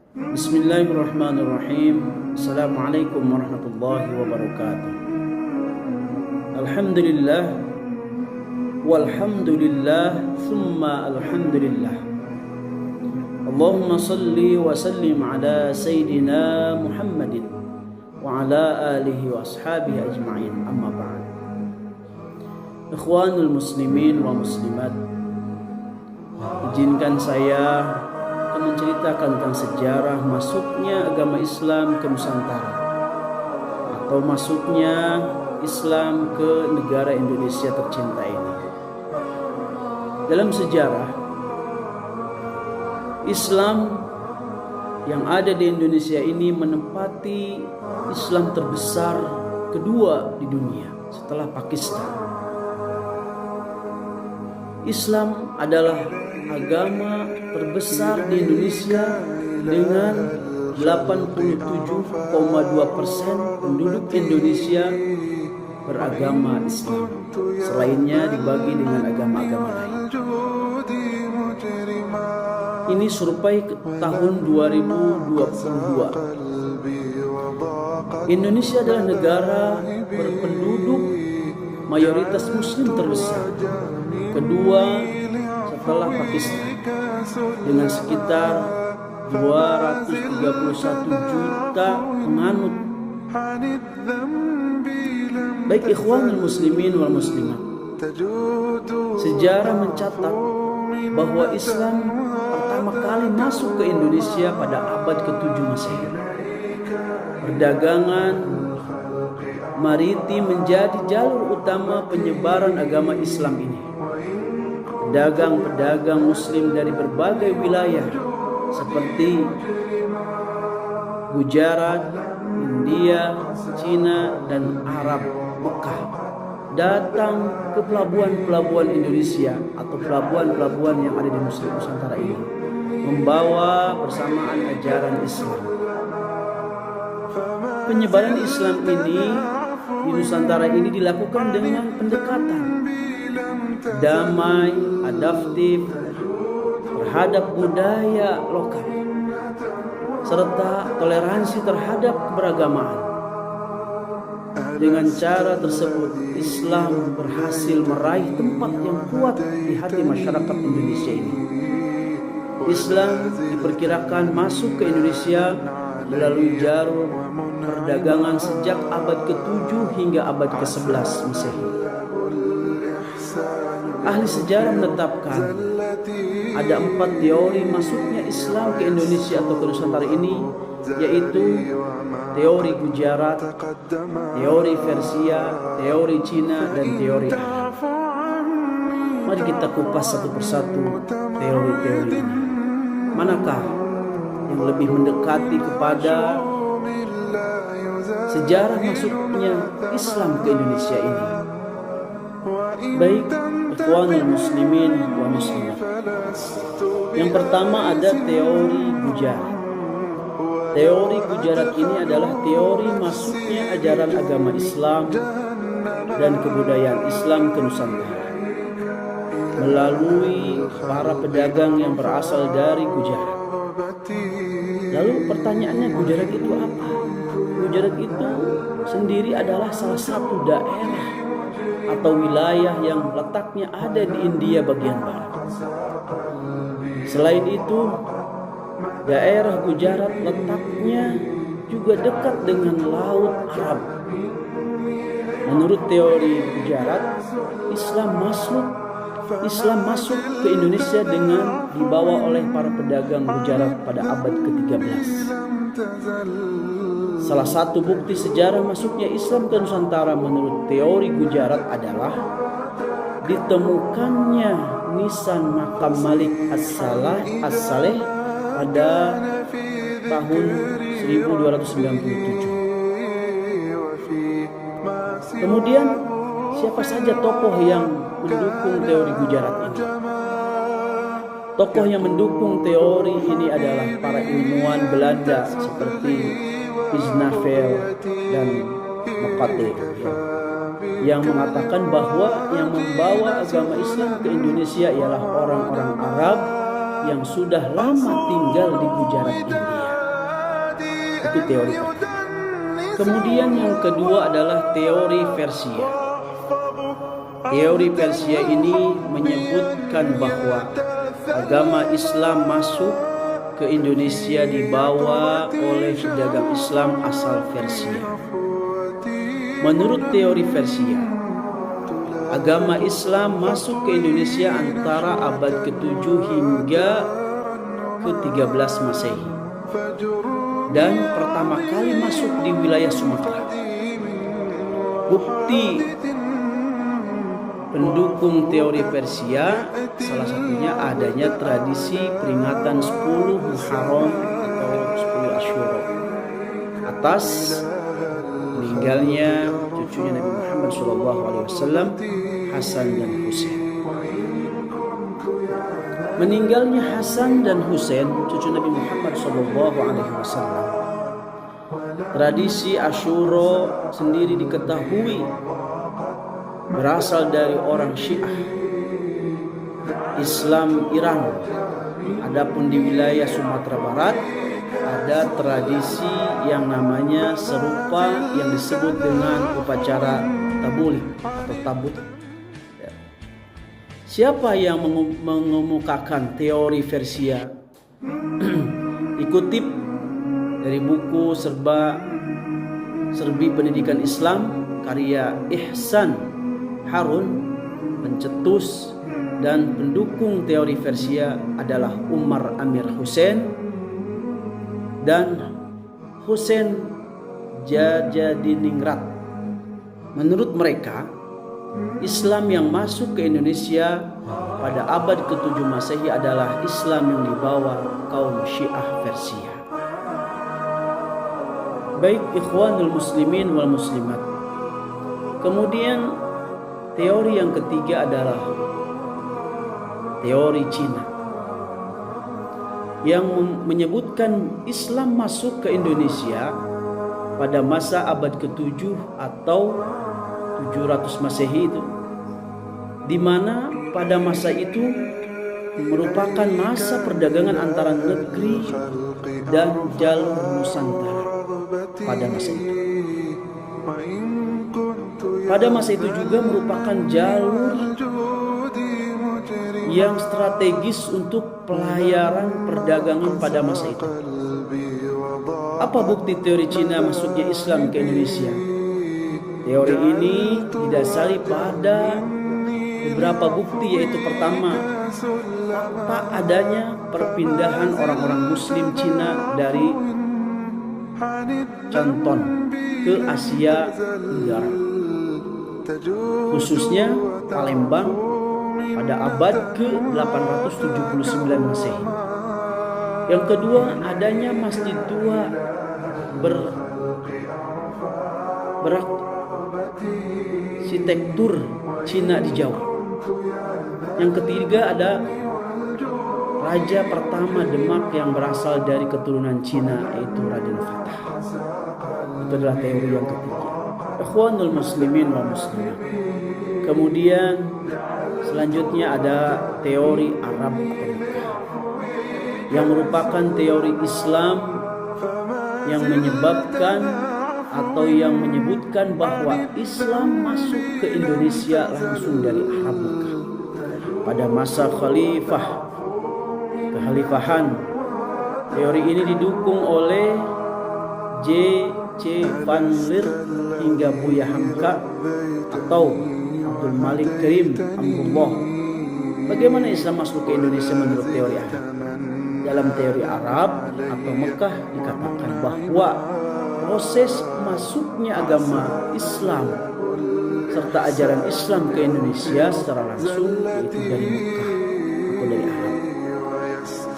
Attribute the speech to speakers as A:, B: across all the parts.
A: Bismillahirrahmanirrahim. Assalamualaikum warahmatullahi wabarakatuh. Alhamdulillah walhamdulillah thumma alhamdulillah. Allahumma salli wa sallim ala sayyidina Muhammadin wa ala alihi wa ashabihi ajma'in. Amma ba'd. Ikhwanul muslimin wa muslimat, izinkan saya menceritakan tentang sejarah masuknya agama Islam ke Nusantara atau masuknya Islam ke negara Indonesia tercinta ini. Dalam sejarah, Islam yang ada di Indonesia ini menempati Islam terbesar kedua di dunia setelah Pakistan. Islam adalah agama terbesar di Indonesia dengan 87,2% penduduk Indonesia beragama Islam. Selainnya dibagi dengan agama-agama lain. Ini survei tahun 2022. Indonesia adalah negara berpenduduk mayoritas Muslim terbesar, kedua setelah Pakistan, dengan sekitar 231 juta penganut. Baik ikhwanul muslimin wal muslimat, sejarah mencatat bahwa Islam pertama kali masuk ke Indonesia pada abad ke-7 Masehi. Perdagangan maritim menjadi jalur utama penyebaran agama Islam ini. Pedagang-pedagang Muslim dari berbagai wilayah seperti Gujarat, India, Cina, dan Arab Mekah datang ke pelabuhan-pelabuhan Indonesia atau pelabuhan-pelabuhan yang ada di Nusantara ini, membawa bersamaan ajaran Islam. Penyebaran Islam ini di Nusantara ini dilakukan dengan pendekatan damai, adaptif terhadap budaya lokal, serta toleransi terhadap keberagamaan. Dengan cara tersebut, Islam berhasil meraih tempat yang kuat di hati masyarakat Indonesia ini. Islam diperkirakan masuk ke Indonesia melalui jalur perdagangan sejak abad ke-7 hingga abad ke-11 Masehi. Ahli sejarah menetapkan ada 4 teori masuknya Islam ke Indonesia atau ke Nusantara ini, yaitu teori Gujarat, teori Persia, teori Cina, dan teori Arab. Mari kita kupas satu persatu teori-teori ini. Manakah yang lebih mendekati kepada sejarah masuknya Islam ke Indonesia ini? Baik ikhwanul muslimin wa muslimat, yang pertama ada teori Gujarat. Teori Gujarat ini adalah teori masuknya ajaran agama Islam dan kebudayaan Islam ke Nusantara melalui para pedagang yang berasal dari Gujarat. Lalu pertanyaannya, Gujarat itu apa? Gujarat itu sendiri adalah salah satu daerah atau wilayah yang letaknya ada di India bagian barat. Selain itu, daerah Gujarat letaknya juga dekat dengan Laut Arab. Menurut teori Gujarat, Islam masuk ke Indonesia dengan dibawa oleh para pedagang Gujarat pada abad ke-13. Salah satu bukti sejarah masuknya Islam ke Nusantara menurut teori Gujarat adalah ditemukannya nisan makam Malik As-Saleh pada tahun 1297. Kemudian siapa saja tokoh yang mendukung teori Gujarat ini? Tokoh yang mendukung teori ini adalah para ilmuwan Belanda seperti Isnavel dan Mokate, yang mengatakan bahwa yang membawa agama Islam ke Indonesia ialah orang-orang Arab yang sudah lama tinggal di Gujarat, India. Itu teori pertama. Kemudian yang kedua adalah teori Persia. Teori Persia ini menyebutkan bahwa agama Islam masuk ke Indonesia dibawa oleh pedagang Islam asal Persia. Menurut teori Persia, agama Islam masuk ke Indonesia antara abad ke-7 hingga ke-13 Masehi. Dan pertama kali masuk di wilayah Sumatera. Bukti pendukung teori Persia salah satunya adanya tradisi peringatan 10 Muharram atau 10 Asyura atas meninggalnya cucunya Nabi Muhammad SAW, Hasan dan Husain. Meninggalnya Hasan dan Husain, cucu Nabi Muhammad SAW. Tradisi Asyura sendiri diketahui berasal dari orang Syiah Islam Iran. Adapun di wilayah Sumatera Barat ada tradisi yang namanya serupa yang disebut dengan upacara tabulik atau tabut. Siapa yang mengemukakan teori Persia? Dikutip dari buku Serbi Pendidikan Islam karya Ihsan Harun, pencetus dan pendukung teori Persia adalah Umar Amir Hussein dan Hussein Jajadiningrat. Menurut mereka, Islam yang masuk ke Indonesia pada abad ke-7 Masehi adalah Islam yang dibawa kaum Syiah Persia. Baik ikhwanul muslimin wal muslimat. Kemudian teori yang ketiga adalah teori Cina yang menyebutkan Islam masuk ke Indonesia pada masa abad ke-7 atau 700 Masehi itu, di mana pada masa itu merupakan masa perdagangan antara negeri dan jalur Nusantara pada masa itu. Pada masa itu juga merupakan jalur yang strategis untuk pelayaran perdagangan pada masa itu. Apa bukti teori Cina masuknya Islam ke Indonesia? Teori ini didasari pada beberapa bukti, yaitu pertama, fakta adanya perpindahan orang-orang Muslim Cina dari Canton ke Asia Tenggara, khususnya Palembang pada abad ke-879 Masehi. Yang kedua, adanya masjid tua berarsitektur Cina di Jawa. Yang ketiga, ada raja pertama Demak yang berasal dari keturunan Cina, yaitu Raden Fatah. Itu adalah teori yang ketiga. Ikhwanul muslimin wa muslimat. Kemudian selanjutnya ada teori Arab yang merupakan teori Islam yang menyebabkan atau yang menyebutkan bahwa Islam masuk ke Indonesia langsung dari Arab Mekah pada masa kekhalifahan. Teori ini didukung oleh J.C. Van Leer hingga Buya Hamka atau Abdul Malik Karim Amrullah. Bagaimana Islam masuk ke Indonesia menurut teori Arab? Dalam teori Arab atau Mekah dikatakan bahwa proses masuknya agama Islam serta ajaran Islam ke Indonesia secara langsung yaitu dari Mekah atau dari Arab.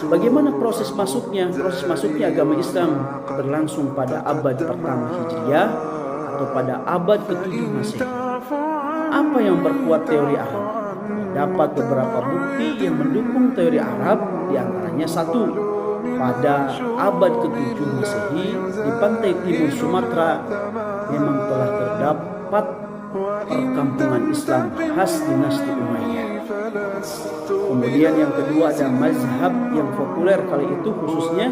A: Bagaimana proses masuknya? Proses masuknya agama Islam berlangsung pada abad pertama Hijriah atau pada abad ke-7 Masehi. Apa yang memperkuat teori Arab? Dapat beberapa bukti yang mendukung teori Arab, diantaranya satu, pada abad ke-7 Masehi di pantai timur Sumatera memang telah terdapat perkampungan Islam khas dinasti Umayyah. Kemudian yang kedua ada mazhab yang populer kali itu, khususnya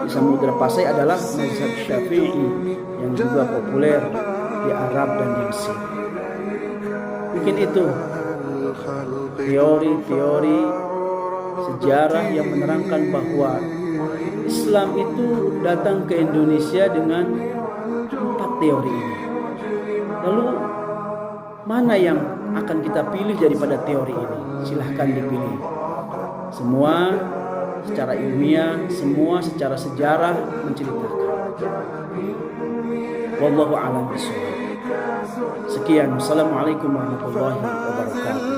A: di Samudra Pasai adalah mazhab Syafi'i yang juga populer di Arab dan di Mesir. Mungkin itu teori-teori sejarah yang menerangkan bahwa Islam itu datang ke Indonesia dengan 4 teori ini. Lalu mana yang akan kita pilih daripada teori ini? Silahkan dipilih. Semua secara ilmiah, semua secara sejarah menceritakan. Wallahu a'lam bishawab. Sekian. Assalamualaikum warahmatullahi wabarakatuh.